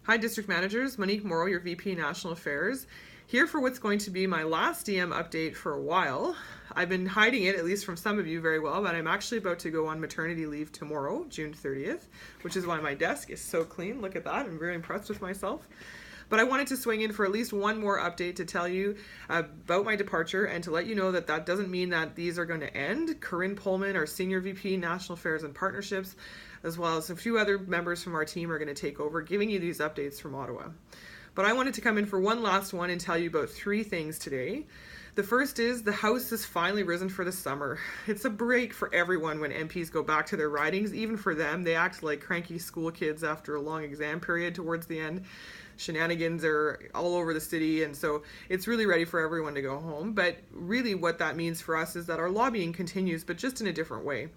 Hi, District Managers. Monique Morrow, your VP National Affairs, here for what's going to be my last DM update for a while. I've been hiding it, at least from some of you, very well, but I'm actually about to go on maternity leave tomorrow, June 30th, which is why my desk is so clean. Look at that. I'm very impressed with myself. But I wanted to swing in for at least one more update to tell you about my departure and to let you know that that doesn't mean that these are going to end. Corinne Pullman, our Senior VP, National Affairs and Partnerships, as well as a few other members from our team are going to take over, giving you these updates from Ottawa. But I wanted to come in for one last one and tell you about three things today. The first is the House has finally risen for the summer. It's a break for everyone when MPs go back to their ridings. Even for them, they act like cranky school kids after a long exam period towards the end. Shenanigans are all over the city, and so it's really ready for everyone to go home. But really what that means for us is that our lobbying continues, but just in a different way.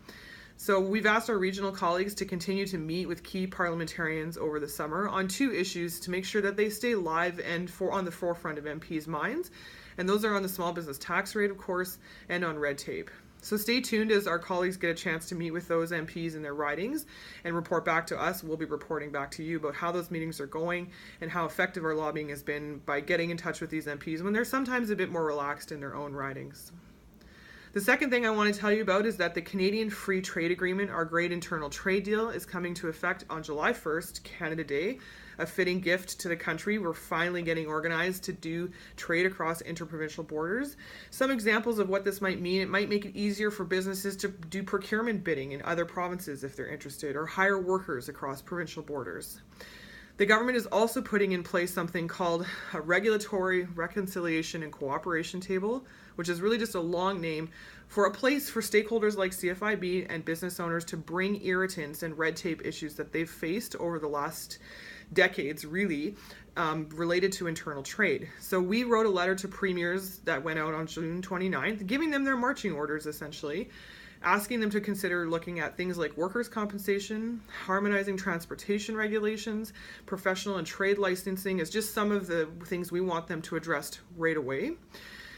So we've asked our regional colleagues to continue to meet with key parliamentarians over the summer on two issues to make sure that they stay live and on the forefront of MPs' minds. And those are on the small business tax rate, of course, and on red tape. So stay tuned as our colleagues get a chance to meet with those MPs in their ridings and report back to us. We'll be reporting back to you about how those meetings are going and how effective our lobbying has been by getting in touch with these MPs when they're sometimes a bit more relaxed in their own ridings. The second thing I want to tell you about is that the Canadian Free Trade Agreement, our great internal trade deal, is coming to effect on July 1st, Canada Day, a fitting gift to the country. We're finally getting organized to do trade across interprovincial borders. Some examples of what this might mean: it might make it easier for businesses to do procurement bidding in other provinces if they're interested, or hire workers across provincial borders. The government is also putting in place something called a Regulatory Reconciliation and Cooperation Table, which is really just a long name for a place for stakeholders like CFIB and business owners to bring irritants and red tape issues that they've faced over the last decades, really, related to internal trade. So we wrote a letter to premiers that went out on June 29th, giving them their marching orders, essentially, asking them to consider looking at things like workers' compensation, harmonizing transportation regulations, professional and trade licensing as just some of the things we want them to address right away.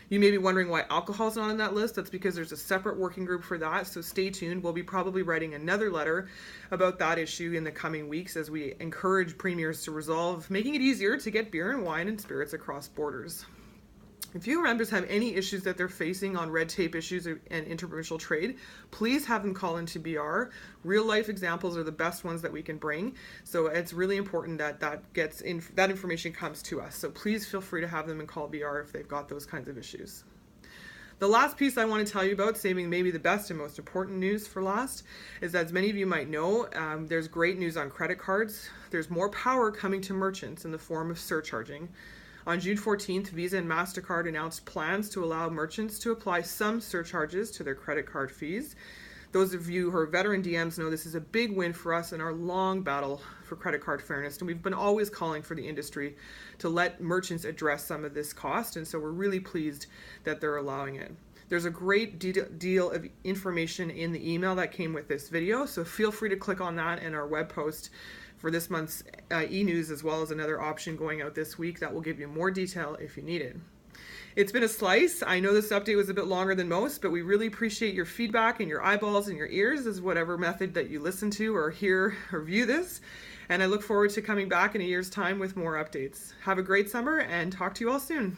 You may be wondering why alcohol is not on that list. That's because there's a separate working group for that, so stay tuned. We'll be probably writing another letter about that issue in the coming weeks as we encourage premiers to resolve making it easier to get beer and wine and spirits across borders. If you members have any issues that they're facing on red tape issues and interprovincial trade, please have them call into BR. Real life examples are the best ones that we can bring. So it's really important that that information comes to us. So please feel free to have them and call BR if they've got those kinds of issues. The last piece I want to tell you about, saving maybe the best and most important news for last, is that as many of you might know, there's great news on credit cards. There's more power coming to merchants in the form of surcharging. On June 14th, Visa and MasterCard announced plans to allow merchants to apply some surcharges to their credit card fees. Those of you who are veteran DMs know this is a big win for us in our long battle for credit card fairness, and we've been always calling for the industry to let merchants address some of this cost, and so we're really pleased that they're allowing it. There's a great deal of information in the email that came with this video, so feel free to click on that in our web post for this month's e-news, as well as another option going out this week that will give you more detail if you need it. It's been a slice. I know this update was a bit longer than most, but we really appreciate your feedback and your eyeballs and your ears, as whatever method that you listen to or hear or view this. And I look forward to coming back in a year's time with more updates. Have a great summer and talk to you all soon.